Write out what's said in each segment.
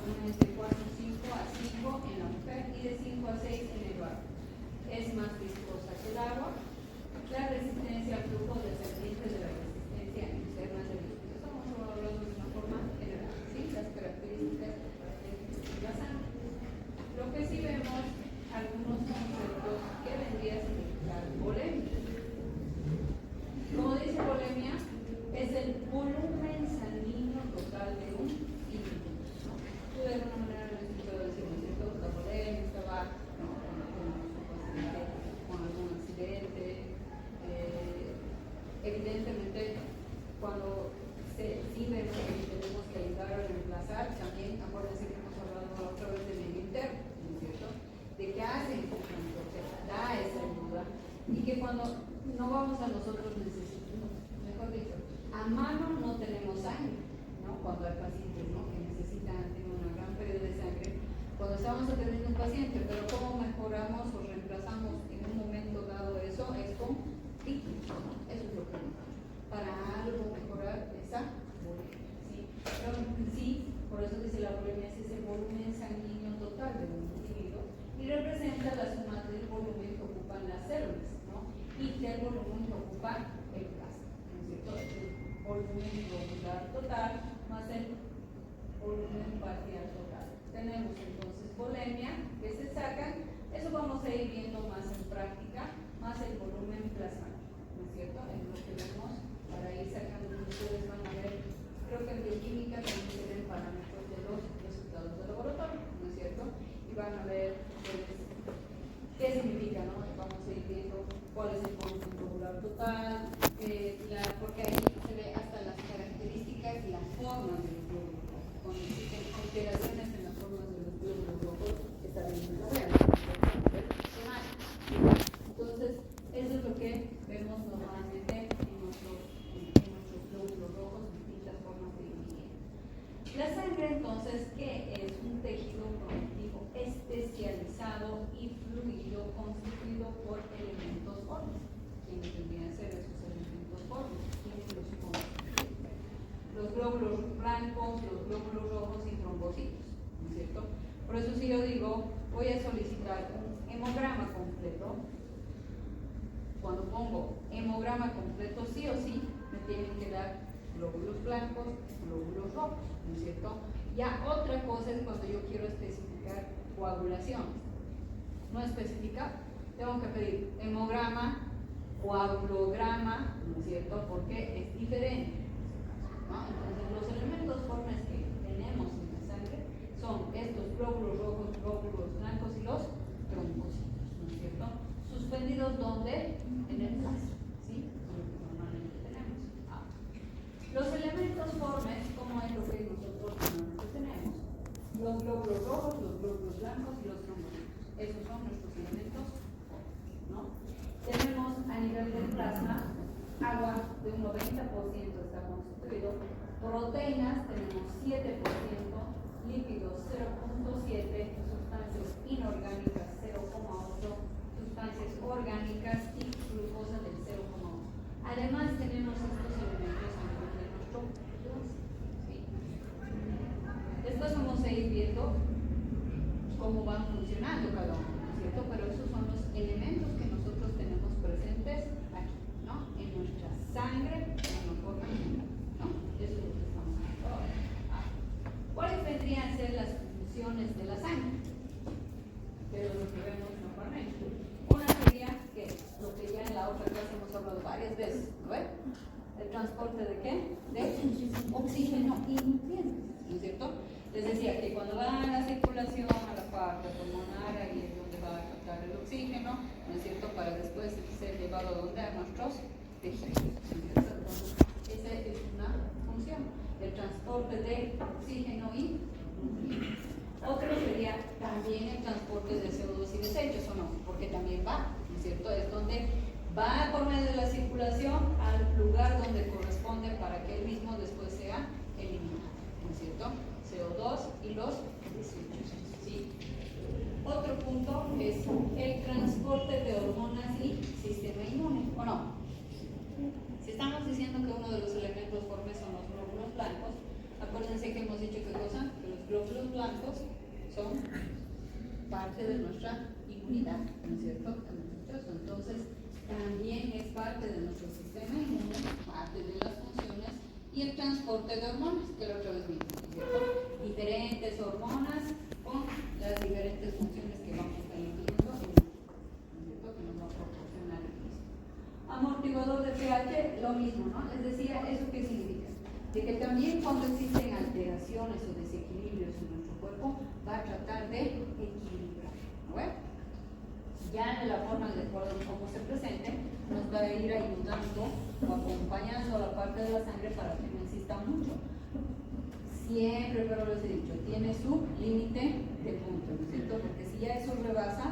volúmenes de 4,5 a 5 en la mujer y de 5 a 6 en el varón. Es más viscosa que el agua. La resistencia al flujo descendiente de la resistencia interna del líquido. Estamos hablando de una forma general, ¿sí? Las características de la sangre. Lo que sí vemos, algunos conceptos que vendría a significar volemia. Como dice volemia, es el volumen sanguíneo total de un individuo, ¿no? Tú de alguna manera lo has escuchado decir, ¿no es cierto? La volemia estaba con algún accidente. Evidentemente, cuando sí vemos que tenemos que ayudar a reemplazar, también acuérdense que hemos hablado otra vez del medio interno, ¿no es cierto? De que hace el transporte, da esa ayuda, y que cuando no vamos a nosotros necesitamos, mejor dicho, a mano no tenemos sangre, ¿no? Cuando hay pacientes, ¿no?, que necesitan, tienen una gran pérdida de sangre, cuando estamos atendiendo a un paciente, pero cómo mejoramos o reemplazamos en un momento dado eso, es con líquidos, ¿no? Eso es lo que nos da para algo mejorar esa volemia, ¿sí? Pero sí, por eso dice la volemia es el volumen sanguíneo total de un individuo y representa la suma del volumen que ocupan las células, ¿no? Y del volumen que ocupa el plasma, ¿no es cierto? El volumen globular total más el volumen parcial total. Tenemos entonces volemia que se sacan, eso vamos a ir viendo más en práctica, más el volumen plasmático, ¿no es cierto? En lo que vemos para ir sacando, ustedes van a ver, creo que en bioquímica también se ven parámetros de los resultados del laboratorio, ¿no es cierto? Y van a ver qué significa, ¿no? Vamos a ir viendo cuál es el volumen globular total, porque ahí se ve hasta las características y las formas de los glóbulos rojos. Cuando existen alteraciones en las formas de los glóbulos rojos, está bien que lo vean. Entonces, eso es lo que vemos normalmente en nuestros glóbulos rojos, distintas formas de dividir. La sangre, entonces, ¿qué es? Un tejido conectivo especializado y fluido constituido por elementos formes. ¿Quiénes tendrían que ser esos elementos formes? ¿Quiénes los constituyen? Los glóbulos blancos, los glóbulos rojos y trombocitos, ¿no es cierto? Por eso si yo digo, voy a solicitar un hemograma completo, cuando pongo hemograma completo, sí o sí, me tienen que dar glóbulos blancos, glóbulos rojos, ¿no es cierto? Ya otra cosa es cuando yo quiero especificar coagulación. No especificar, tengo que pedir hemograma, coagulograma, ¿no es cierto? Porque es diferente, ¿no? Entonces los elementos formes que tenemos en la sangre son estos glóbulos rojos, glóbulos blancos y los trombocitos, ¿no es cierto? Suspendidos ¿dónde? En el plasma, ¿sí? Lo que normalmente tenemos. Los elementos formes, como es lo que nosotros normalmente tenemos, los glóbulos rojos, los glóbulos blancos y los trombocitos. Esos son nuestros elementos formes, ¿no? Tenemos a nivel del plasma agua de un 90% está constituido, proteínas tenemos 7%, lípidos 0.7%, sustancias inorgánicas 0.8%, sustancias orgánicas y glucosa del 0.1%. Además tenemos estos elementos a nivel de nuestro plasma, ¿sí? Después vamos a ir viendo cómo van funcionando cada uno, ¿no es cierto? Pero esos son los elementos que nosotros tenemos presentes aquí, ¿no? En nuestra sangre, en la forma general, ¿no? Eso es lo que estamos viendo ahora. ¿Cuáles vendrían a ser las funciones de la sangre? Pero lo que vemos normalmente. Una sería que lo que ya en la otra clase hemos hablado varias veces, ¿no ven? ¿El transporte de qué? De oxígeno y nutrientes, ¿no es cierto? Les decía que cuando va a la circulación, a la parte pulmonar, ahí es donde va a captar el oxígeno, ¿no es cierto? Para después ser llevado a donde, a nuestros tejidos, ¿no es cierto? Entonces, esa es una función, el transporte de oxígeno y nutrientes. Otro sería también el transporte de CO2 y desechos, ¿o no? Porque también va, ¿no es cierto? Es donde va por medio de la circulación al lugar donde corresponde para que él mismo después sea eliminado, ¿no es cierto? CO2 y los desechos, ¿sí? Otro punto es el transporte de hormonas y sistema inmune, ¿o no? Si estamos diciendo que uno de los elementos formes son los glóbulos blancos, acuérdense que hemos dicho que cosa, que los glóbulos blancos son parte de nuestra inmunidad, ¿no es cierto? Entonces, también es parte de nuestro sistema inmune, parte de las funciones y el transporte de hormonas, que la otra vez vimos, ¿no es cierto? Diferentes hormonas con las diferentes funciones que vamos a ir viendo, ¿no es cierto? Que nos va a proporcionar el mismo. Amortiguador de pH, lo mismo, ¿no? Les decía, ¿eso qué significa? De que también cuando existen alteraciones o desequilibrios en nuestro cuerpo, va a tratar de equilibrar, ¿no ves? Ya en la forma de acuerdo a cómo se presente, nos va a ir ayudando o acompañando a la parte de la sangre para que no exista mucho. Siempre, pero les he dicho, tiene su límite de punto, ¿no es cierto? Porque si ya eso rebasa,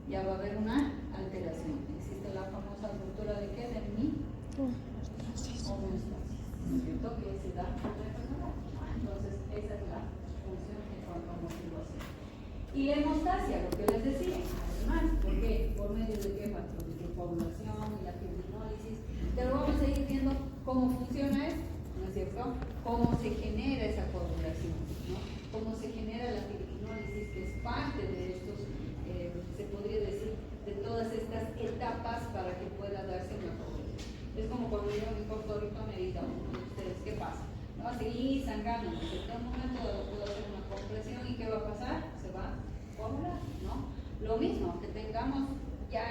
ya va a haber una alteración. Existe la famosa ruptura de qué? De mi homeostasis, ¿no es cierto? Que se da por la enfermedad. Entonces, esa es la función en cuanto a motivación. Y la hemostasia, lo que les decía, además, ¿por qué? Por medio de qué factor, de coagulación y la fibrinólisis, pero vamos a ir viendo cómo funciona esto, ¿no es cierto? Cómo se genera esa coagulación, ¿no? Cómo se genera la fibrinólisis, que es parte de estos, se podría decir, de todas estas etapas para que pueda darse una coagulación. Es como cuando yo me corto ahorita me diga uno de ustedes, ¿qué pasa? No va a seguir sangrando, en un momento dado puedo hacer una compresión y ¿qué va a pasar? Se va a coagular, ¿no? Lo mismo, que tengamos ya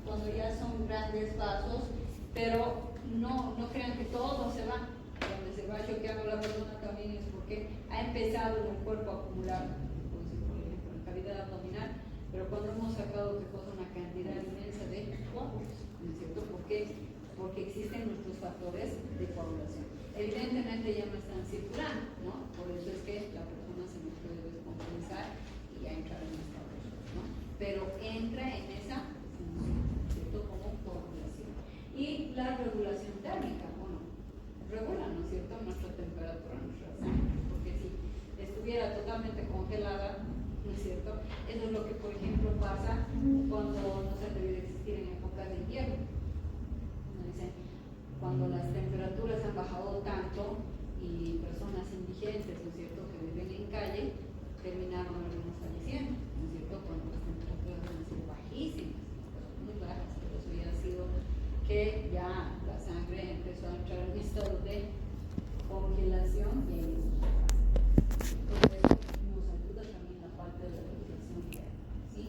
cuando ya son grandes vasos, pero no crean que todo se va. Donde se va choqueando la persona también es porque ha empezado en el cuerpo a acumular, por ejemplo, en cavidad abdominal, pero cuando hemos sacado una cantidad inmensa de coágulos, ¿no es cierto? ¿Por qué? Porque existen nuestros factores de coagulación. Evidentemente ya no están circulando, ¿no? Por eso es que la persona se nos puede descompensar y ya entrar en esta cosa, ¿no? Pero entra en esa función, ¿cierto? Como coagulación. Y la regulación térmica, bueno, regula, ¿no es cierto?, nuestra temperatura, nuestra sangre, porque si estuviera totalmente congelada, ¿no es cierto?, eso es lo que, por ejemplo, pasa cuando no se debe de existir en épocas de invierno. Dicen, cuando las temperaturas han bajado tanto y personas indigentes, ¿no es cierto?, que viven en calle, terminaron algunos falleciendo, ¿no es cierto?, cuando las temperaturas han sido bajísimas, muy bajas, pero eso ya ha sido que ya la sangre empezó a entrar en estado de congelación y ahí entonces nos ayuda también la parte de la regulación térmica, ¿sí?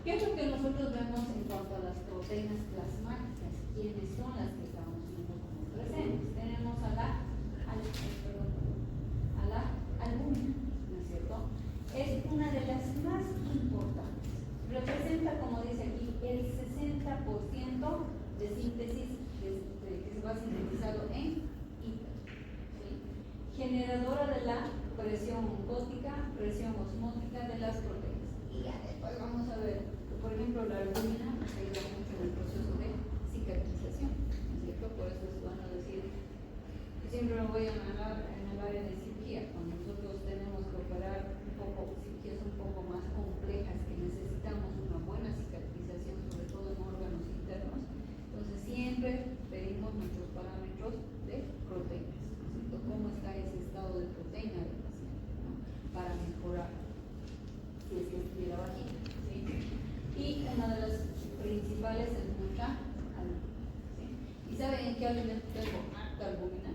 ¿Qué es lo que nosotros vemos en cuanto a las proteínas plasmáticas? ¿Quiénes son las que estamos viendo como presentes? Tenemos a la albúmina, ¿no es cierto? Es una de las más importantes. Representa, como dice aquí, el 60% de síntesis que se va sintetizado en hígado, ¿sí? Generadora de la presión oncótica, presión osmótica de las proteínas. Y ya después vamos a ver que, por ejemplo, la albúmina nos ayuda mucho en el proceso de cicatrización, ¿no es cierto? Por eso es bueno decir, siempre me voy a hablar en el área de cirugía, cuando nosotros tenemos que operar un poco, cirugías un poco más complejas, que necesitamos una buena cicatrización, sobre todo en órganos internos, entonces siempre pedimos nuestros parámetros de proteínas, ¿no es cierto? ¿Cómo está ese estado de proteína del paciente, ¿no? Para mejorar, si es que estuviera vagina, ¿sí? Y una de las principales es nuestra albúmina, ¿sí? ¿Y saben en qué alimento tengo harta albúmina?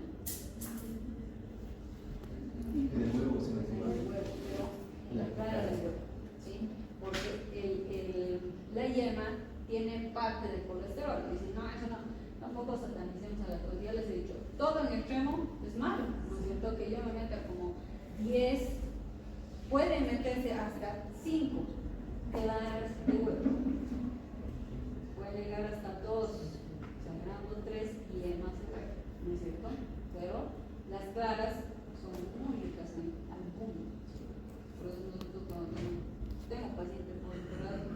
En el huevo, se me En el huevo, pero en la clara del huevo, ¿sí? Porque la yema tiene parte de colesterol. Dicen, no, eso no, tampoco satanicemos a la cosa. Ya les he dicho, todo en extremo es malo, ¿no es cierto? Que yo me meta como 10, puede meterse hasta 5 claras de huevo. Puede llegar hasta 2, exagerando 3 yemas de huevo, ¿no es cierto? Pero las claras son muy ricas en albúmina. Por eso nosotros cuando tengo pacientes monitorados,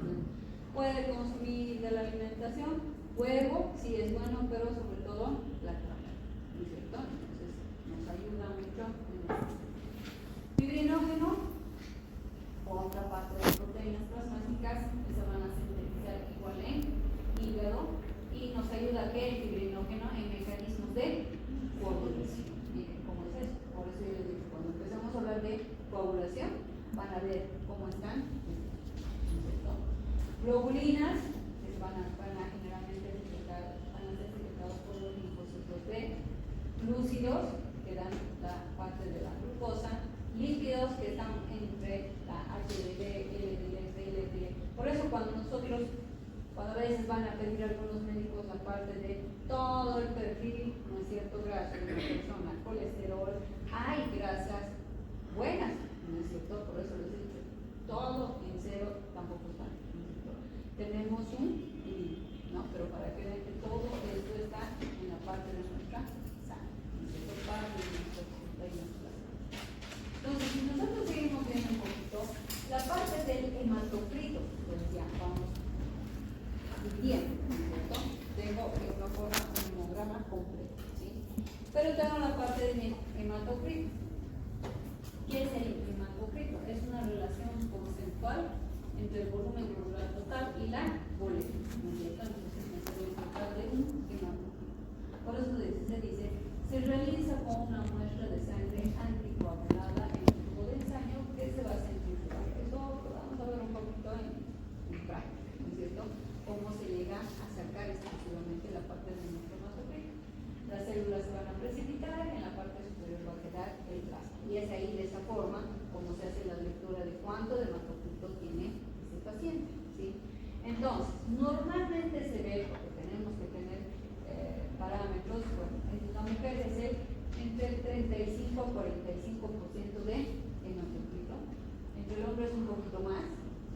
puede consumir de la alimentación huevo, sí es bueno, pero sobre todo la clara, ¿no es cierto? Entonces nos ayuda mucho en esto. Fibrinógeno, otra parte de proteínas plasmáticas que se van a sintetizar igual en hígado y nos ayuda a que el fibrinógeno en mecanismos de coagulación. Miren cómo es eso. Por eso yo les digo, cuando empezamos a hablar de coagulación, van a ver cómo están, ¿cierto? Globulinas, que van a generalmente van a ser secretados por los linfocitos B, glúcidos, que dan la parte de la glucosa, lípidos, que están entre la HDL, LDL, LDL. Por eso cuando a veces van a pedir algunos médicos la parte de todo el perfil, ¿no es cierto?, graso de la persona, colesterol, hay grasas buenas, ¿no es cierto? Por eso les digo, todo en cero tampoco está, ¿no es cierto? Tenemos un límite, ¿no? Pero para que vean que todo esto está en la parte de nuestra sangre, ¿no es cierto? Parte de nuestra sangre. Entonces, si nosotros seguimos viendo un poquito, la parte del hematocrito, pues ya vamos bien, ¿no es cierto? Tengo una forma, un hemograma completo, ¿sí? Pero tengo la parte de mi hematocrito. ¿Qué es el hematocrito? Es una relación porcentual entre el volumen glomerular total y la boletín, ¿no es cierto? Entonces me sale el total de un hematocrito. Por eso se dice, se realiza con una muestra de sangre anticoagulada en el tubo de ensayo que se va a centrifugar. Eso lo vamos a ver un poquito en práctica, ¿no es cierto? Cómo se llega a sacar exclusivamente la parte de nuestro hematocrito. Las células se van a precipitar, en la parte superior va a quedar el plasma. Y es ahí, de esa forma, como se hace la lectura de cuánto de hematocrito tiene ese paciente, ¿sí? Entonces, normalmente se ve, porque tenemos que tener parámetros, bueno, en la mujer es entre el 35 a 45% de hematocrito, entre el hombre es un poquito más,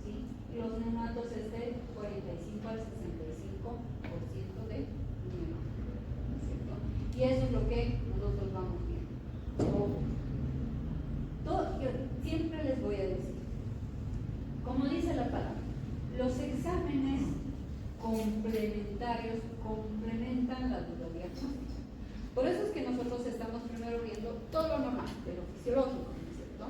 ¿sí? Y los neonatos es del 45 al 65% de hematocrito, ¿no es cierto? Y eso es lo que nosotros vamos viendo. Yo siempre les voy a decir, como dice la palabra, los exámenes complementarios complementan la duda diagnóstica. Por eso es que nosotros estamos primero viendo todo lo normal, de lo fisiológico, ¿no es cierto?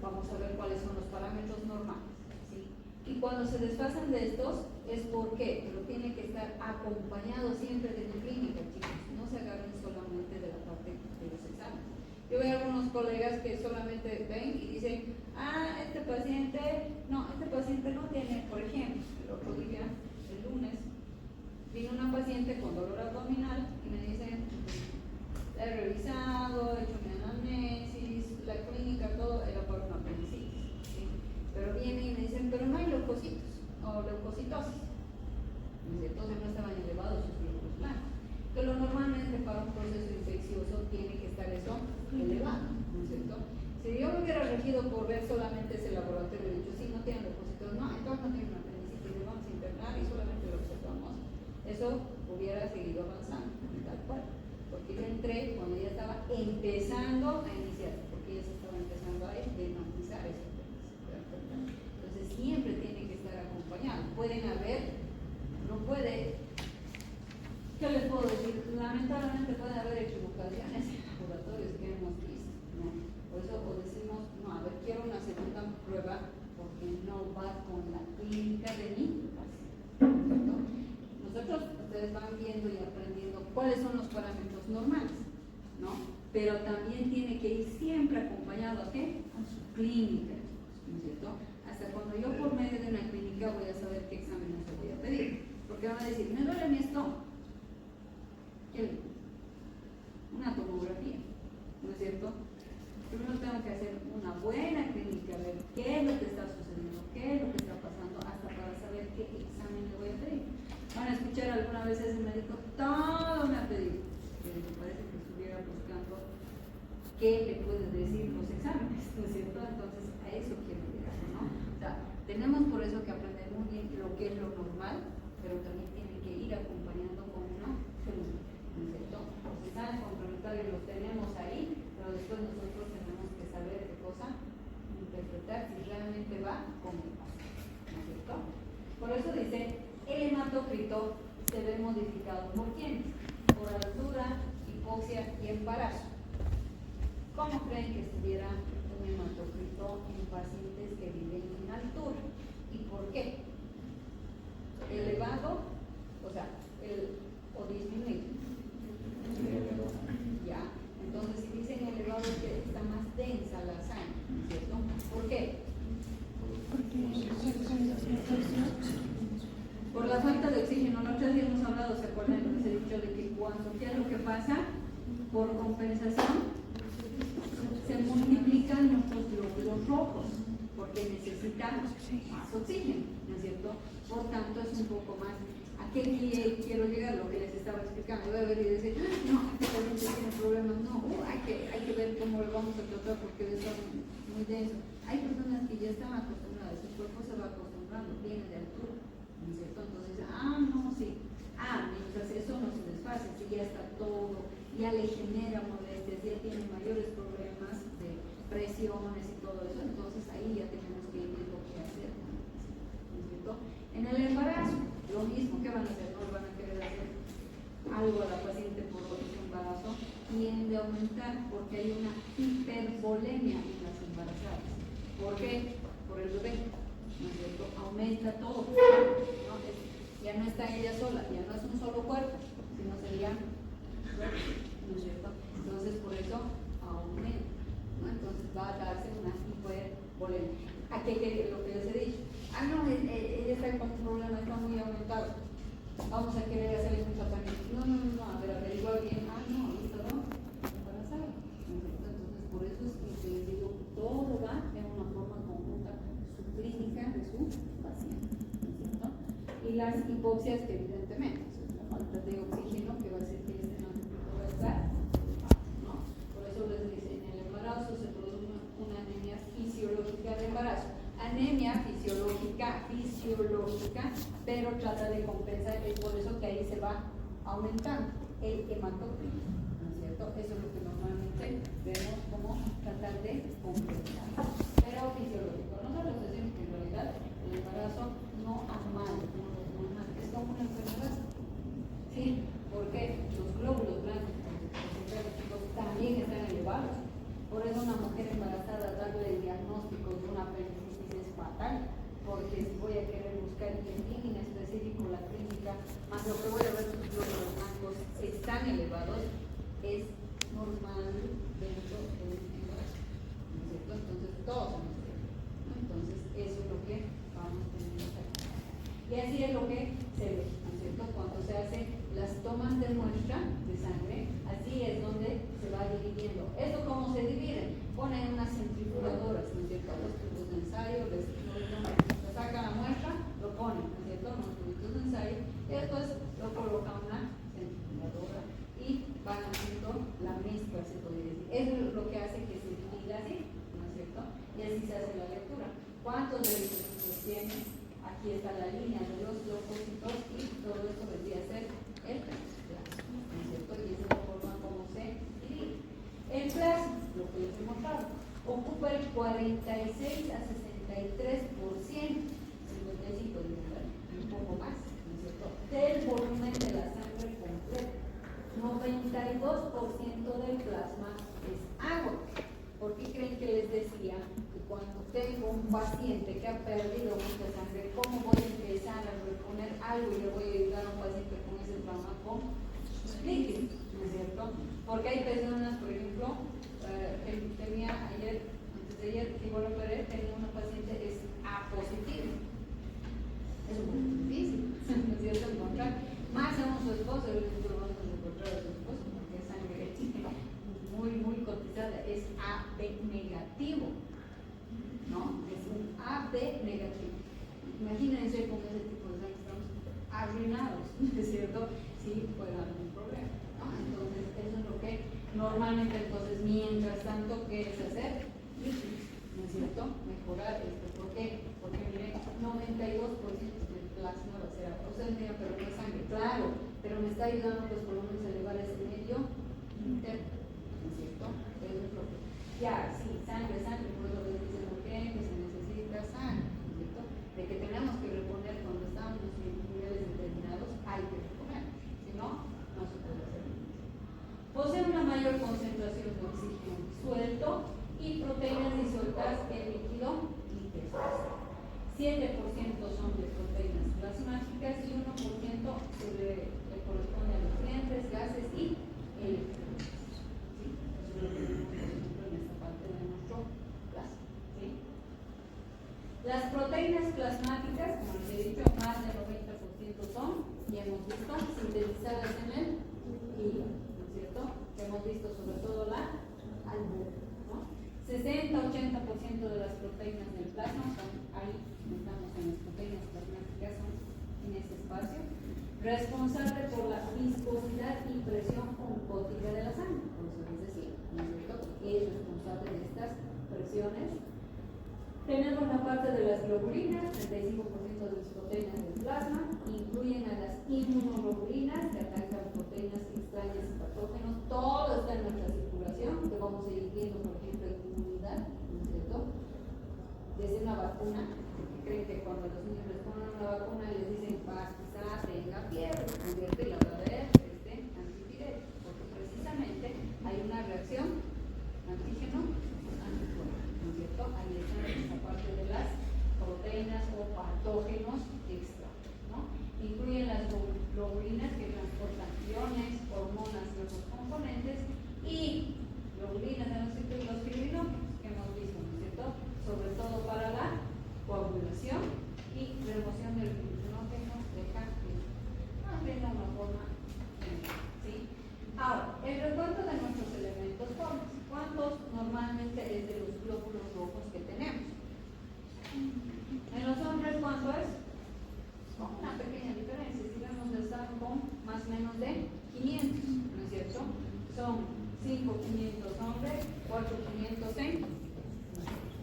Vamos a ver cuáles son los parámetros normales, ¿sí? Y cuando se desfasan de estos, es porque lo tiene que estar acompañado siempre de la clínica, chicos. No se agarren solamente de la parte de los exámenes. Yo veo algunos colegas que solamente ven y dicen, este paciente no tiene, por ejemplo, el otro día, el lunes, vino una paciente con dolor abdominal y me dicen, la he revisado, he hecho mi anamnesis, la clínica, todo, era por una apendicitis, ¿sí? Pero viene y me dicen, pero no hay leucocitos o leucocitosis. Entonces no estaban elevados sus glóbulos blancos. Que lo normalmente para un proceso infeccioso tiene que estar eso elevado, ¿no es cierto? Si yo me hubiera regido por ver solamente ese laboratorio y dicho, sí, no tienen leucocitos, no, entonces no tienen una apendicitis, le vamos a internar y solamente lo observamos, eso hubiera seguido avanzando, tal cual. Porque yo entré cuando ya estaba empezando a iniciar, porque ya se estaba empezando a desmatizar eso. Entonces siempre tiene que estar acompañado. Pueden haber, no puede, ¿qué les puedo decir? Lamentablemente pueden haber equivocaciones en laboratorios que hemos visto, ¿no? Por eso o decimos, no, a ver, quiero una segunda prueba porque no va con la clínica de mi paciente, ¿no? Nosotros, ustedes van viendo y aprendiendo cuáles son los parámetros normales, ¿no? Pero también tiene que ir siempre acompañado, ¿a qué? A su clínica, ¿no es cierto? Hasta cuando yo por medio de una clínica voy a saber qué exámenes le voy a pedir, porque van a decir, me duele mi estómago. Una tomografía, ¿no es cierto? Primero tengo que hacer una buena clínica, ver qué es lo que está sucediendo, qué es lo que está pasando, hasta para saber qué examen le voy a pedir. Van a escuchar alguna vez ese médico, todo me ha pedido, pero me parece que estuviera buscando qué le pueden decir los exámenes, ¿no es cierto? Entonces a eso quiero llegar, ¿no? O sea, tenemos por eso que aprender muy bien lo que es lo normal, pero también tiene que ir acompañando con una clínica, ¿no es cierto? Los exámenes complementarios los tenemos ahí, pero después nosotros tenemos que saber qué cosa interpretar si realmente va con el paciente, ¿no es cierto? Por eso dice, el hematocrito se ve modificado por quiénes, por altura, hipoxia y embarazo. ¿Cómo creen que estuviera un hematocrito en pacientes que viven en altura? ¿Y por qué? Elevado, o sea, o disminuido. Ya, entonces si dicen elevado es que está más densa la sangre, ¿cierto? Por compensación, se multiplican nuestros glóbulos rojos, porque necesitamos más oxígeno, ¿no es cierto? Por tanto, es un poco más. ¿A qué quiero llegar? Lo que les estaba explicando. Voy a ver y decir, no, este paciente tiene problemas. No, hay que ver cómo lo vamos a tratar porque eso es muy denso. Hay personas que ya están acostumbradas, su cuerpo se va acostumbrando, viene de altura, ¿no es cierto? Entonces, no, sí. Mientras eso no se desfase, si ya está todo, ya le genera molestias, ya tiene mayores problemas de presiones y todo eso, entonces ahí ya tenemos que ir lo que hacer, ¿no es cierto? En el embarazo, lo mismo, ¿qué van a hacer? No van a querer hacer algo a la paciente por su embarazo, tiende a aumentar porque hay una hipervolemia en las embarazadas. ¿Por qué? Por el bebé, ¿no es cierto? Aumenta todo, ¿no? Ya no está ella sola, ya no es un solo cuerpo, sino sería, ¿no es cierto? Entonces por eso aumenta, ¿no? Entonces va a darse una hipervolemia. ¿A qué lo que les he dicho? No, ella está con un problema, está muy aumentado. Vamos a querer hacerle un tratamiento. No, a ver, averigua bien. No, esto no, embarazada. Entonces, por eso es que les digo, todo va en una forma conjunta, su clínica de su paciente, ¿no es cierto? Y las hipoxias, que evidentemente, la falta de oxígeno, que va a hacer que este no se pueda estar, ¿no? Por eso les dice, en el embarazo se produce una anemia fisiológica de embarazo. Anemia fisiológica, pero trata de compensar, es por eso que ahí se va aumentando el hematocrito, ¿no es cierto? Eso es lo que normalmente vemos como tratar de compensar, pero fisiológico. Nosotros decimos que en realidad el embarazo no aumenta, es como una enfermedad, ¿sí? Porque los glóbulos blancos, también están elevados. Por eso una mujer embarazada darle el diagnóstico de una apendicitis es fatal, porque si voy a querer buscar en específico la clínica, más lo que voy a ver los glóbulos blancos están elevados, es normal dentro del embarazo, ¿no es cierto? Entonces todos hemos tenido, ¿no? Entonces eso es lo que vamos teniendo aquí. Y así es lo que se ve, ¿no es cierto? Cuando se hacen las tomas de muestra de sangre, así es donde se va dividiendo. ¿Esto cómo se divide? Ponen unas centrifugadoras, ¿no es cierto? Los tubos de ensayo, les sacan la muestra, lo ponen, ¿no es cierto? Los tubos de ensayo, y después lo colocan una centrifugadora y van haciendo la mezcla, se podría decir. Eso es lo que hace que se divida así, ¿no es cierto? Y así se hace la lectura. ¿Cuántos de los tiene? Aquí está la línea de los leucocitos y todo esto vendría a ser el plasma, ¿no es cierto? Y esa es la forma como se divide. El plasma, lo que les he mostrado, ocupa el 46 a 63%, 55 un poco más, ¿no es cierto?, del volumen de la sangre completa. 92% del plasma es agua. ¿Por qué creen que les decía que cuando tengo un paciente que ha perdido mucha sangre, cómo voy a empezar a reponer algo y le voy a ayudar a un paciente con ese fármaco líquido, ¿no es cierto? Porque hay personas, por ejemplo, tenía antes de ayer, que igual operé, tenía una paciente que es A positivo. Es muy difícil, ¿no es cierto?, encontrar. Más aún su esposo, yo les digo, vamos a encontrar a su esposo, porque es sangre muy cotizada, es AB negativo, ¿no? Es un AB negativo. Imagínense con ese tipo de sangre estamos arruinados, ¿no es cierto? Sí, puede haber un problema, ¿no? Entonces, eso es lo que normalmente, entonces, mientras tanto, ¿qué es hacer? Líquidos, ¿no es cierto? Mejorar esto. ¿Por qué? Porque, mire, 92% del plasma va a ser agua. Ustedes dirán, pero no es sangre. Claro, pero me está ayudando, pues, por lo menos a elevar ese medio interno, ¿no es cierto? Eso es lo que. Ya, sí, sangre, por eso les dicen, ¿por qué? Que se necesita sangre, ¿no es cierto? De que tenemos que reponer cuando estamos en niveles determinados, hay que reponer. Si no, no se puede hacer. Poseen una mayor concentración de oxígeno suelto y proteínas disueltas en líquido y tejidos. 7% son de proteínas plasmáticas y 1% le corresponde a nutrientes, gases y electrolitos. ¿Sí? Eso es lo que tenemos, por ejemplo, en esta parte de nuestro plasma. ¿Sí? Las proteínas plasmáticas, como les he dicho, más del 90% son, ya hemos visto, sintetizadas en el hígado, ¿no es cierto? Hemos visto 60-80% de las proteínas del plasma son ahí, estamos en las proteínas plasmáticas, son en ese espacio, responsable por la viscosidad y presión oncótica de la sangre, por eso es decir, ¿no es cierto? Es responsable de estas presiones. Tenemos la parte de las globulinas, 35% de las proteínas del plasma, incluyen a las inmunoglobulinas que atacan proteínas extrañas y patógenos, todo está en nuestra circulación, que vamos a ir viendo, por ejemplo, en inmunidad, ¿no es cierto? Desde una vacuna, porque creen que cuando los niños les ponen una vacuna les dicen, quizá tenga fiebre, ¿no es cierto? Y la verdad es antiviral, porque precisamente hay una reacción antígeno-anticuerpo, ¿no es cierto? Ahí están esta parte de las proteínas o patógenos extra, ¿no? Incluyen las globulinas que transportan iones, hormonas y otros componentes, y globulinas de los fibrinógenos que hemos visto, ¿no es cierto? Sobre todo para la coagulación y remoción del fibrinógeno de una forma general, ¿sí? Ahora, el recuento de nuestros elementos formes. ¿Cuántos normalmente es de los glóbulos rojos que tenemos? En los hombres, ¿cuánto es? Con una pequeña diferencia. Si vemos, están con más o menos de 500, ¿no es cierto? Son 5,500 hombres, 4,500 en mujeres,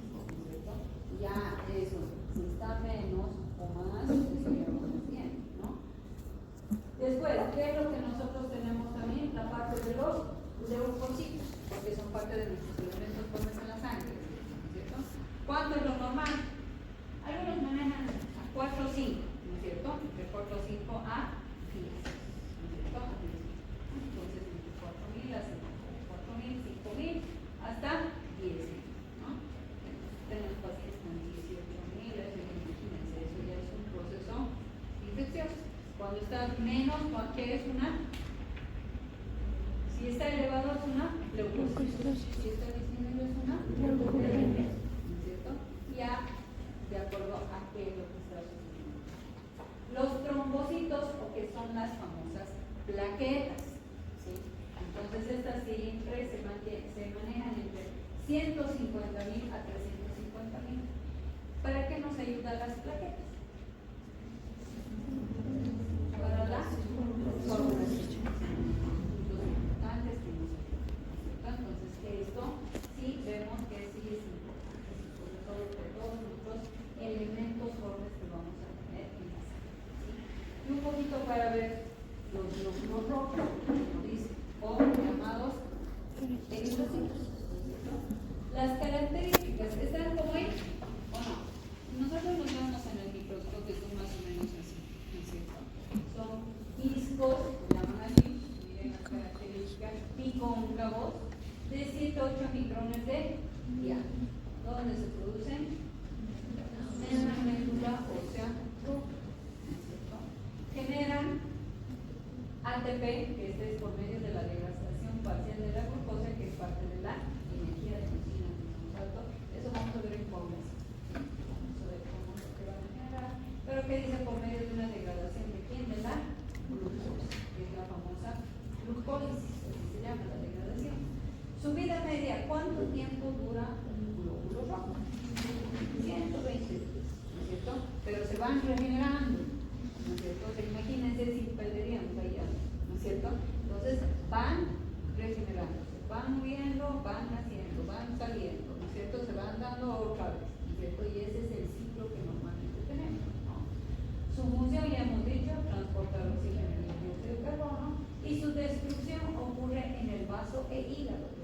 ya eso, si está menos o más, eso ya vamos bien, ¿no? Después, ¿qué es lo que nosotros tenemos también? La parte de los leucocitos, porque son parte de nuestros elementos formes en la sangre, ¿no es cierto? ¿Cuánto es lo normal? Algunos manejan a 4 o 5, ¿no es cierto? De 4 o 5 a 10, ¿no es cierto? Entonces, entre 4,000 a 4,000, 5,000 hasta 10,000, ¿no? Tenemos pacientes con 18,000, imagínense, eso ya es un proceso infeccioso. Cuando está menos, ¿qué es una? Si está elevado es una leucocitosis, si está disminuido es una leucopenia, ¿no es cierto? Ya de acuerdo a qué es lo que está sucediendo. Los trombocitos, o que son las famosas plaquetas, ¿sí? Entonces estas siempre se manejan entre 150,000 a 350,000. ¿Para qué nos ayudan las plaquetas? Para la coagulación. Entonces esto sí vemos que sí es importante, sobre todo por todos nuestros elementos formes que vamos a tener en la sangre, ¿sí? Y un poquito para ver los glóbulos rojos, como dice, o llamados eritrocitos, ¿no? Las características están como ahí o no. Nosotros los vemos en el microscopio, son más o menos así, ¿no es cierto? Son discos, llaman así, miren las características, bicóncavos, de 7 a 8 micrones de diámetro, donde se producen en la médula ósea roja, generan ATP, que este es por medio de la degradación parcial de la glucosa, que es parte de la energía de cocina que estamos alto. Eso vamos a ver en coagulación, vamos a ver cómo se va a generar, pero que dice por medio de una degradación de quién, de la glucosa, que es la famosa glucólisis, así se llama la degradación. Su vida media, ¿cuánto tiempo dura un glóbulo rojo? 120 días, ¿no es cierto? Pero se van regenerando, ¿no es cierto? O sea, imagínense si perderíamos allá, ¿no es cierto? Entonces van regenerándose, van muriendo, van naciendo, van saliendo, ¿no es cierto? Se van dando otra vez, ¿no es cierto? Y ese es el ciclo que normalmente tenemos, ¿no? Su función, ya hemos dicho, transportar oxígeno y el dióxido de carbono, y su destrucción ocurre en el vaso e hígado.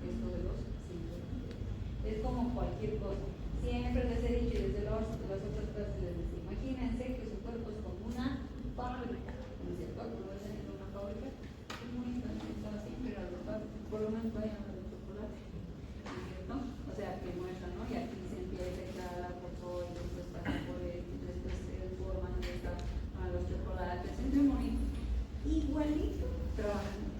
Esto de los síntomas. Es como cualquier cosa. Siempre les he dicho, y desde las otras clases les decía, imagínense que su cuerpo es como una fábrica, ¿no es cierto? Cuando ves en una fábrica, es muy interesante así, pero por lo menos vayan a ver chocolate, ¿no es cierto? O sea, que muestra, ¿no? Y aquí se empieza cada por y después pasa por él, y después se forman a los chocolates, es muy bonito. Igualito trabajan.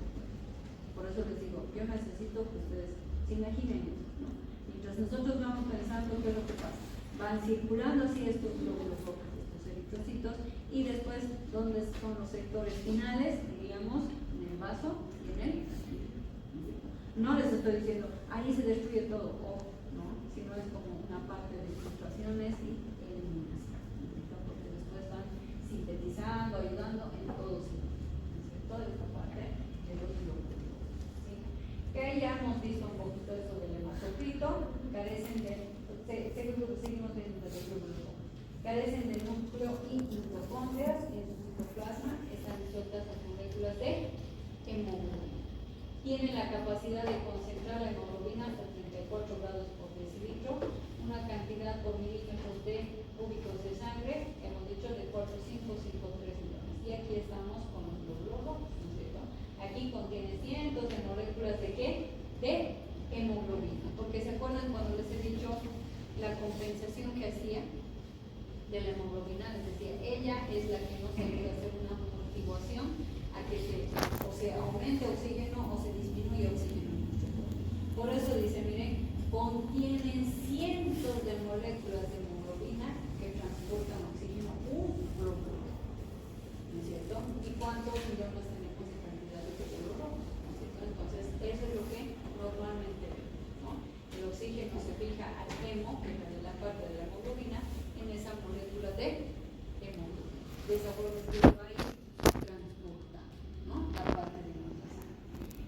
Por eso les digo, yo necesito que ustedes se imaginen eso, ¿no? Mientras nosotros vamos pensando qué es lo que pasa, van circulando así estos glóbulos rojos, estos eritrocitos, y después, ¿dónde son los sectores finales? Diríamos, en el vaso y en el No les estoy diciendo, ahí se destruye todo, o no, sino es como una parte de filtraciones y eliminación, porque después van sintetizando, ayudando en todo toda esta parte de los glóbulos, ¿sí? Que ya hemos visto un poquito eso del hematocrito, carecen de, seguimos viendo del glóbulo, carecen de núcleo y mitocondrias, en su citoplasma están disueltas las moléculas de hemoglobina. Tienen la capacidad de concentrar la hemoglobina hasta 34 grados por decilitro, una cantidad por milímetros de cúbicos de sangre, hemos dicho de 4,553 millones. Y aquí estamos con los glóbulos rojos, ¿no es cierto? Aquí contiene cientos de moléculas de ¿qué? De hemoglobina. Porque se acuerdan cuando les he dicho la compensación que hacía de la hemoglobina, les decía, ella es la que nos ayuda a hacer una amortiguación a que se aumente oxígeno o se disminuye oxígeno. Por eso dice, miren, contienen cientos de moléculas de hemoglobina que transportan oxígeno un glóbulo, ¿no es cierto? ¿Y cuántos millones tenemos de cantidad de glóbulos rojos? ¿No es cierto? Entonces, eso es lo que normalmente vemos, ¿no? El oxígeno se fija al hemo, que es la parte de la hemoglobina, en esa molécula de hemoglobina. De esa forma es que va a ir transportando, ¿no? La parte de nuestra sangre.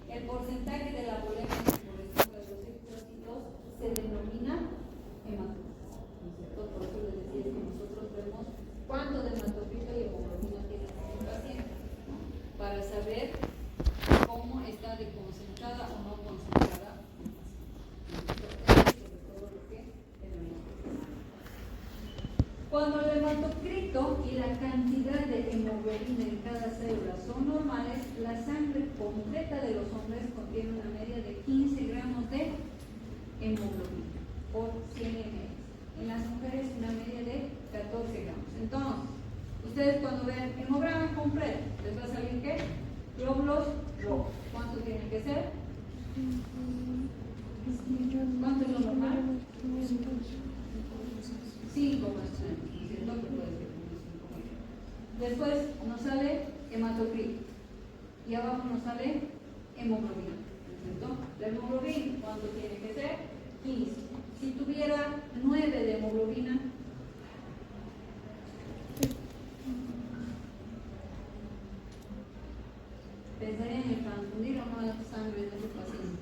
El porcentaje de la molécula por encima de los eritrocitos se denomina hematocrito, ¿no es cierto? Por eso les decía que nosotros vemos cuánto de hematocrito y hemoglobina tiene un paciente, ¿no? Para saber cómo está de concentrada o no concentrada un paciente. Sobre todo lo que tenemos que saber. Cuando el hematocrito y la cantidad de hemoglobina en cada célula son normales, la sangre completa de los hombres contiene una media de 15 gramos de hemoglobina por 100 ml. En las mujeres una media de 14 gramos. Entonces, ustedes cuando ven hemograma completo, ¿les va a salir qué? Glóbulos rojos. ¿Cuánto tiene que ser? ¿Cuánto es lo normal? 5 más o menos, ¿cierto? Que puede ser 5 más. Después nos sale hematocrito y abajo nos sale hemoglobina, ¿cierto? La hemoglobina, ¿cuánto tiene que ser? 15. Si tuviera 9 de hemoglobina, pensarían en transfundir o no la sangre de ese paciente.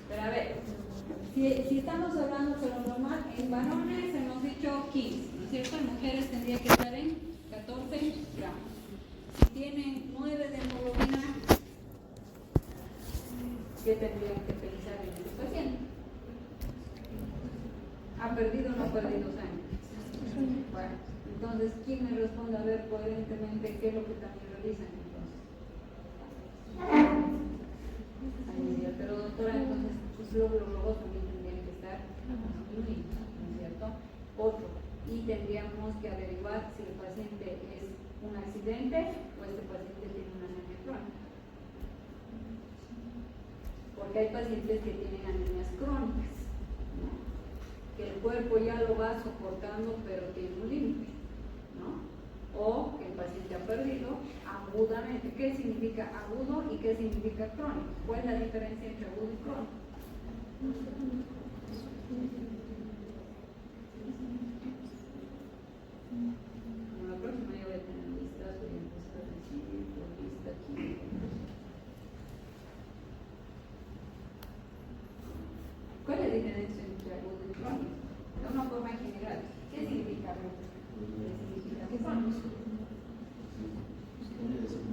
Pero a ver, si estamos hablando de lo normal, en varones hemos dicho 15, ¿no es cierto? En mujeres tendría que estar en 14 gramos. Si tienen 9 de hemoglobina, ¿qué tendrían que pensar en ese paciente? ¿Ha perdido o no ha perdido sangre? Bueno, entonces, ¿quién me responde a ver coherentemente qué es lo que también realizan entonces? Ay, pero doctora, entonces sus glóbulos rojos también tendrían que estar disminuidos, ¿no es cierto? Otro, y tendríamos que averiguar si el paciente es un accidente o este paciente tiene una anemia crónica. Porque hay pacientes que tienen anemias crónicas, ¿no? Que el cuerpo ya lo va soportando, pero tiene un límite, ¿no? O que el paciente ha perdido agudamente. ¿Qué significa agudo y qué significa crónico? ¿Cuál es la diferencia entre agudo y crónico? Como la próxima yo voy a tener listas, voy a empezar a recibir por lista aquí. ¿Cuál es la diferencia entre agudo y crónico? De una forma general, ¿qué significa agudo? ¿Qué significa crónico?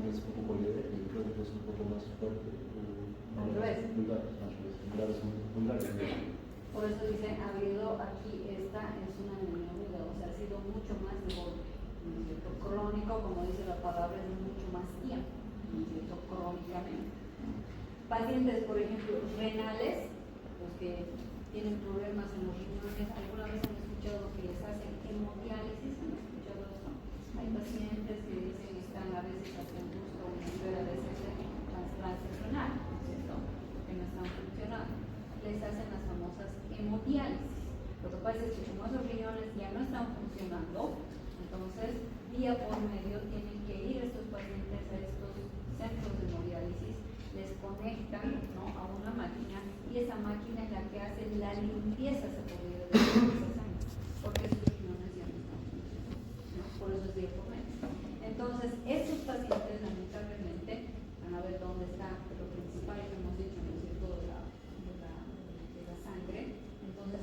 Es un poco leve y creo que es un poco más fuerte. Al revés. Vulgares. Por eso dice agudo, aquí esta es una anemia aguda, o sea, ha sido mucho más de golpe, ¿no es cierto? Crónico, como dice la palabra, es mucho más tiempo, ¿no es cierto? Crónicamente. Pacientes, por ejemplo, renales, los que tienen problemas en los riñones, ¿alguna vez han escuchado que les hacen hemodiálisis? ¿Han escuchado eso? Hay pacientes que dicen que están a veces hasta en busca o en espera de hacerse trasplante renal, ¿no es cierto? Que no están funcionando. les hacen las famosas hemodiálisis. Lo que pasa es que como esos riñones ya no están funcionando, entonces día por medio tienen que ir estos pacientes a estos centros de hemodiálisis, les conectan, ¿no?, a una máquina, y esa máquina es la que hace la limpieza, se podría decir, de esa sangre, porque esos riñones ya no están funcionando, ¿no? Por eso es día por medio. Entonces, estos pacientes lamentablemente van a ver dónde está lo principal que hemos dicho, ¿no es cierto?, de la sangre. Entonces,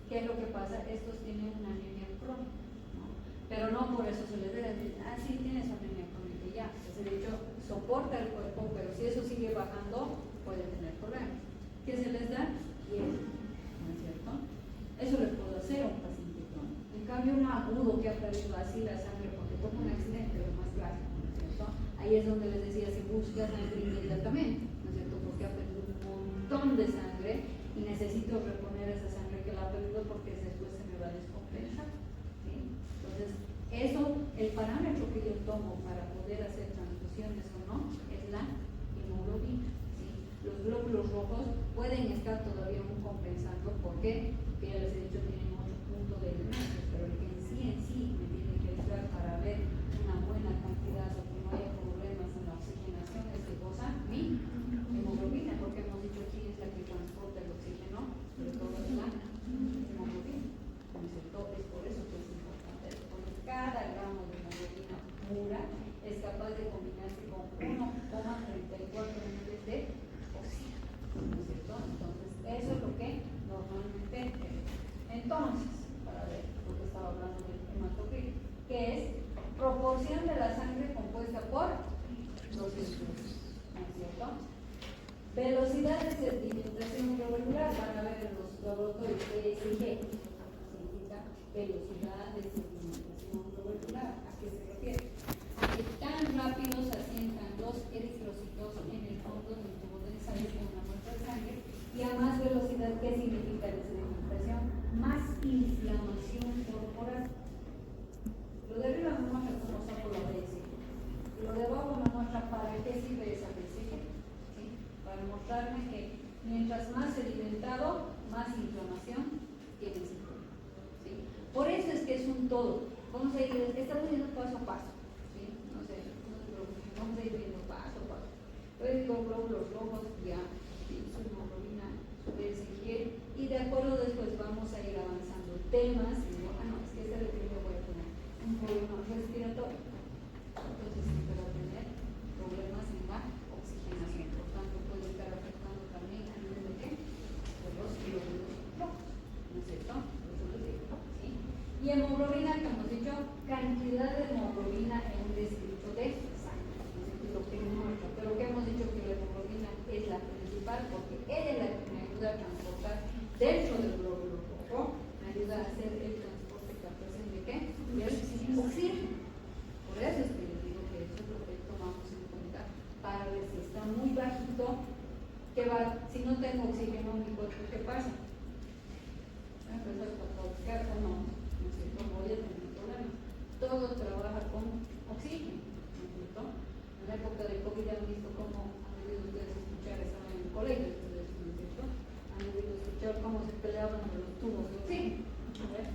¿qué es lo que pasa? Estos tienen una anemia crónica, ¿no? Pero no por eso se les debe decir, sí, tienes anemia crónica ya. Entonces, de hecho, soporta el cuerpo, pero si eso sigue bajando, puede tener problemas. ¿Qué se les da? Hielo, ¿no es cierto? Eso le puede hacer a un paciente crónico. En cambio, un agudo que ha perdido así la sangre porque tuvo un accidente, lo más clásico, ¿no es cierto? Ahí es donde les decía, se busca sangre inmediatamente, ¿no es cierto? Porque ha perdido un montón de sangre y necesito reponer esa sangre que la ha perdido porque después se me va a descompensar, ¿sí? Entonces, eso, el parámetro que yo tomo para poder hacer transfusiones o no, es la hemoglobina, ¿sí? Los glóbulos rojos pueden estar todavía aún compensando, ¿por qué? Porque ya les he dicho, tienen 8 puntos de elementos, pero el que en sí me tiene que ayudar para ver una buena cantidad o que no haya problemas en la oxigenación, es que cosa mi hemoglobina, porque hemos dicho aquí es la que transporta el oxígeno, pero todo es la hemoglobina, ¿no es cierto? Es por eso que es importante, porque cada gramo de hemoglobina pura es capaz de combinarse con 1,34 unidades de oxígeno, ¿no es cierto? Entonces, eso es lo que normalmente entonces, para ver, porque estaba hablando del hematocrito, que es proporción de la sangre compuesta por los electrones, ¿no es cierto? Velocidad de sedimentación glomerular, van a ver en los laboratorios ESG, significa velocidad de sedimentación glomerular. ¿A qué se refiere? A que tan rápido se asientan los eritrocitos en el fondo del tubo de ensayo con una muestra de sangre, y a más velocidad, ¿qué significa la sedimentación? Más inflamación corporal. Lo de arriba me muestra cómo saco la BSG. Lo de abajo me muestra para qué sirve esa BSG, ¿sí? Para mostrarme que mientras más sedimentado, más inflamación tiene ese cuerpo, ¿sí? Por eso es que es un todo. Vamos a ir, estamos yendo paso a paso, ¿sí? No se preocupen, vamos a ir viendo paso a paso. Luego digo glóbulos rojos, ya, ¿sí? Su hemoglobina, su BSG, y de acuerdo después vamos a ir avanzando temas, y digo, no, es que este es el que yo voy a tener un problema respiratorio, entonces sí va a tener problemas en la oxigenación, por tanto puede estar afectando también a nivel de qué, de los glóbulos rojos, ¿no es cierto? ¿Sí? Y hemoglobina, como hemos dicho, cantidad de hemoglobina en un decilitro de sangre, ¿no es cierto? Lo que nos muestra, pero que hemos dicho que la hemoglobina es la principal porque ella es la que me ayuda a transportar dentro del glóbulo rojo, me ayuda a hacer el transporte captación de qué? Del oxígeno. Por eso es que les digo que eso es lo que tomamos en cuenta para ver si está muy bajito, que va, si no tengo oxígeno en mi cuerpo, ¿qué pasa? Entonces, para buscar o no, ¿no es cierto? Voy a tener problemas. Todo trabaja con oxígeno, ¿no es cierto? En la época de COVID han visto cómo han debido ustedes escuchar, estaban en el colegio, ustedes, ¿no es cierto? Han debido escuchar cómo se peleaban de los tubos de oxígeno, ¿ves?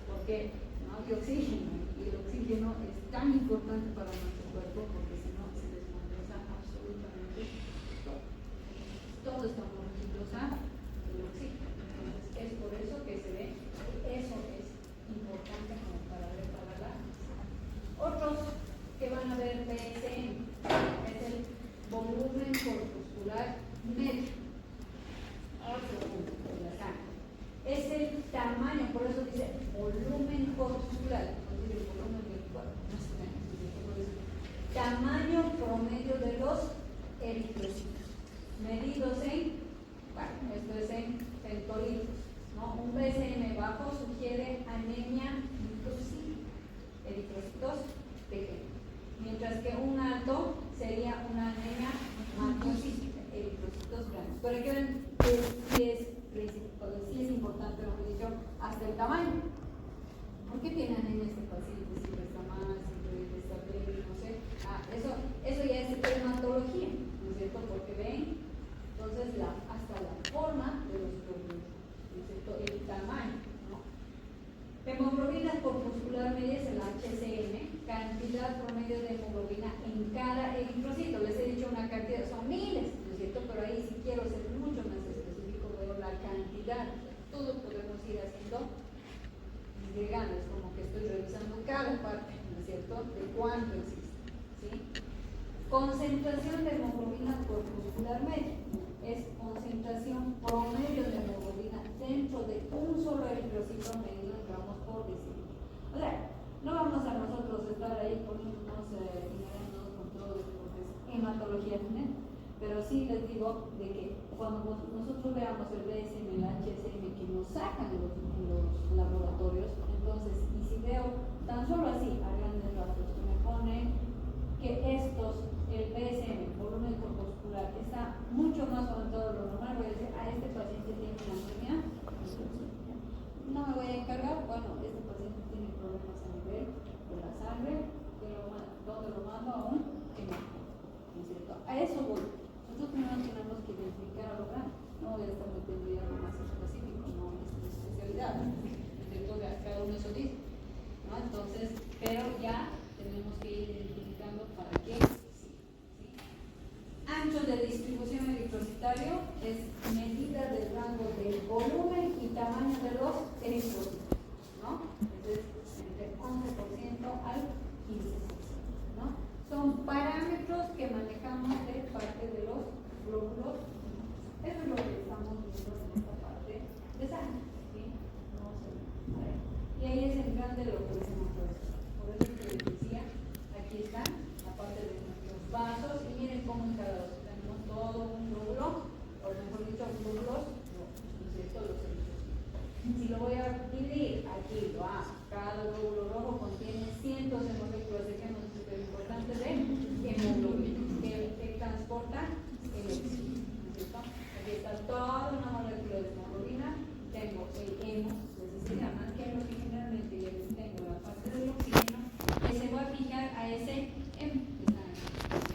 Porque no hay oxígeno, y el oxígeno es tan importante para nuestro cuerpo porque si no se descompensa absolutamente todo. Todo estamos regidos al oxígeno. Entonces es por eso que se ve que eso es importante como para ver para la. Otros que van a ver PSM es el volumen corpuscular medio. Otro punto de la sangre. Es el tamaño, por eso dice volumen corpuscular, no dice el volumen del cuerpo, no sé, por eso. Tamaño promedio de los eritrocitos, medidos en, bueno, esto es en centolitros, ¿no? Un BCM bajo sugiere anemia microcítica, eritrocitos pequeños, mientras que un alto sería una anemia macrocítica, eritrocitos grandes. Pero aquí ven que sí es importante lo que he dicho, hasta el tamaño. ¿Por qué tiene anemia este paciente? Si está mal, si está débil, no sé. Eso ya es hematología, ¿no es cierto? Porque ven, entonces hasta la forma de los corpuscular media es el HCM, cantidad promedio de hemoglobina en cada eritrocito. Les he dicho una cantidad, son miles, ¿no es cierto? Pero ahí si quiero ser mucho más específico, veo la cantidad. Todo podemos ir haciendo, llegando, es como que estoy revisando cada parte, ¿no es cierto? De cuánto existe, ¿sí? Concentración de hemoglobina corpuscular media es concentración promedio de hemoglobina dentro de un solo eritrocito medido en gramos por decilitro. O sea, no vamos a nosotros estar ahí poniéndonos ignorándonos con todo esto porque es hematología general, pero sí les digo de que cuando nosotros veamos el BSM, el HSM que nos sacan los laboratorios, entonces, y si veo tan solo así a grandes rasgos que me pone que el BSM, volumen corpuscular, está mucho más aumentado de lo normal, voy a decir, este paciente tiene una anemia, no me voy a encargar, bueno, este paciente tiene problemas a nivel de la sangre, ¿dónde lo mando? A un hemático, ¿no es cierto? A eso voy. Nosotros primero tenemos que identificar a lo grande, no voy a estar metiendo ya algo más específico, no es mi especialidad, intento que cada uno eso dice, ¿no? Entonces, pero ya tenemos que ir identificando para qué. Ancho de distribución eritrocitario es medida del rango del volumen y tamaño de los eritrocitos, ¿no? Entonces, entre 11% al 15%, ¿no? Son parámetros que manejamos de parte de los glóbulos. Eso es lo que estamos viendo en esta parte de sangre, ¿sí? Vamos a ver. Y ahí es el grande de lo que decimos por eso. Por eso es que les decía, aquí está la parte de nuestros vasos y miren cómo en cada vaso tenemos todo un glóbulo, o mejor dicho, glóbulos, ¿no es cierto? Los eritrocitos. Si lo voy a dividir aquí, cada glóbulo rojo contiene cientos de moléculas de genes súper importantes de hemoglobina que transporta el oxígeno, ¿no es cierto? Aquí está toda una molécula de hemoglobina, tengo el hemo, se llama que generalmente ya les tengo la parte del oxígeno que se va a fijar a ese hemo que está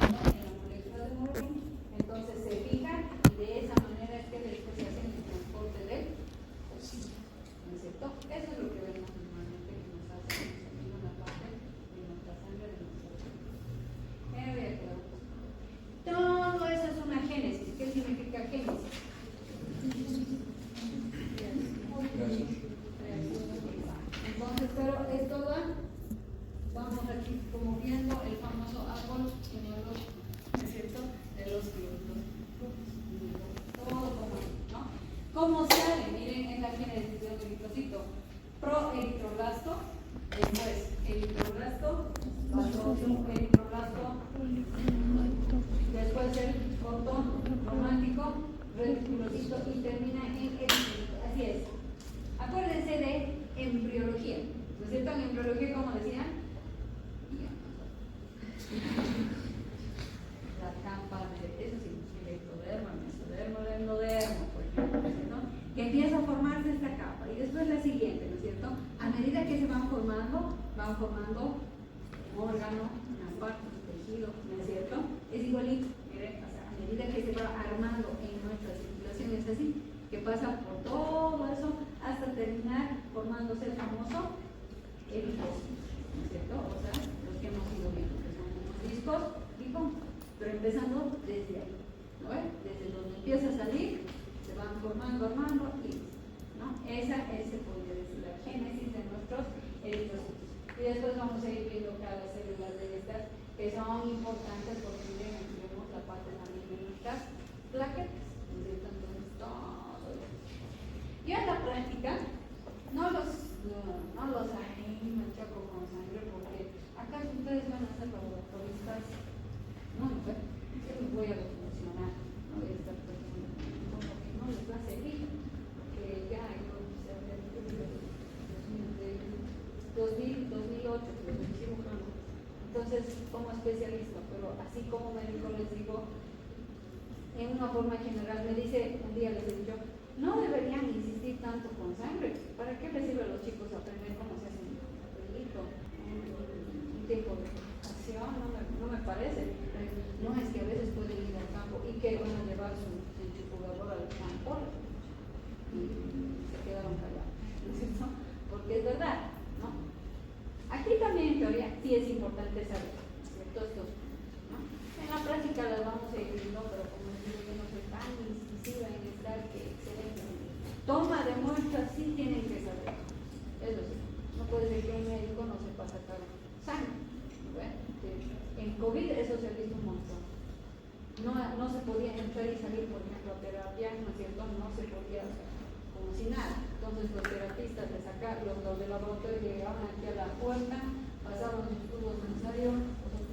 en la molécula de hemoglobina. Entonces se fijan y de esa manera es que después se hace el transporte del oxígeno, ¿no es cierto? Eso es lo que vemos normalmente que nos hace en la parte de nuestra sangre, de nuestra sangre. Me voy a quedar. Todo eso es una génesis. ¿Qué significa génesis? Entonces, pero esto vamos aquí como viendo el famoso árbol genealógico, ¿no es cierto? De los glóbulos. Todo como, ¿no? ¿Cómo sale? Miren en la génesis de un eritrocito. Proeritroblasto, después eritroblasto, eritroblasto, después el cordón romántico, reticulocito y termina en eritrocito. Así es. Acuérdense de embriología, ¿no es cierto? En embriología, como decían, la capa de eso sí, el ectodermo, el mesodermo, el endodermo, por ejemplo, ¿no? Que empieza a formarse esta capa y después la siguiente, ¿no es cierto? A medida que se van formando órgano, una parte, tejido, ¿no es cierto? Es igualito, miren, o sea, a medida que se va armando en nuestra circulación es así, que pasa por todo eso hasta terminar formándose el famoso ericocito, ¿no es cierto? O sea, los que hemos ido viendo, que son unos discos pero empezando desde ahí, ¿no ven? Desde donde empieza a salir, se van formando, armando y, ¿no? Esa se podría decir la génesis de nuestros eritrocitos. Y después vamos a ir viendo cada célula de estas que son importantes porque miren, aquí vemos la parte también de nuestras plaquetas, ¿no es cierto? Entonces, todo eso. Y en la práctica, no los machaco con sangre porque acá ustedes van a ser laboratoristas, no les voy a funcionar, no voy a estar pensando como que no les va a servir, porque ya yo empecé a ver de 2008 que soy cirujano, entonces como especialista, pero así como médico les digo, en una forma general, me dice, un día les he dicho, no deberían insistir tanto con sangre. ¿Para qué les sirve a los chicos aprender cómo se hace un pelito, un tipo de acción? No me parece. No, es que a veces pueden ir al campo y que van a llevar su centrifugador al campo y se quedaron callados, ¿no es cierto? Porque es verdad, ¿no? sí es importante saber, ¿cierto? Esto, ¿no? En la práctica las vamos a ir viendo, pero como les digo, yo no soy tan incisiva en estar que excelente. Toma de muestras sí tienen que saber, eso sí. No puede ser que un médico no sepa sacar sangre. En COVID eso se ha visto un montón. No se podía entrar y salir, por ejemplo, a terapia, ¿no es cierto? No se podía, o sea, como si nada. Entonces los terapistas de sacar, los de laboratorio llegaban aquí a la puerta, pasaban sus tubos de ensayo,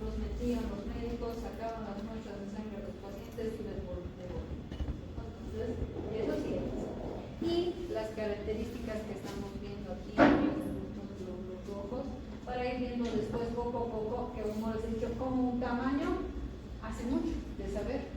los metían los médicos, sacaban las muestras de sangre a los pacientes y les devolvían. Entonces, eso sí es. Y las características que estamos viendo aquí, los rojos, para ir viendo después poco a poco, que como les he dicho, como un tamaño hace mucho de saber.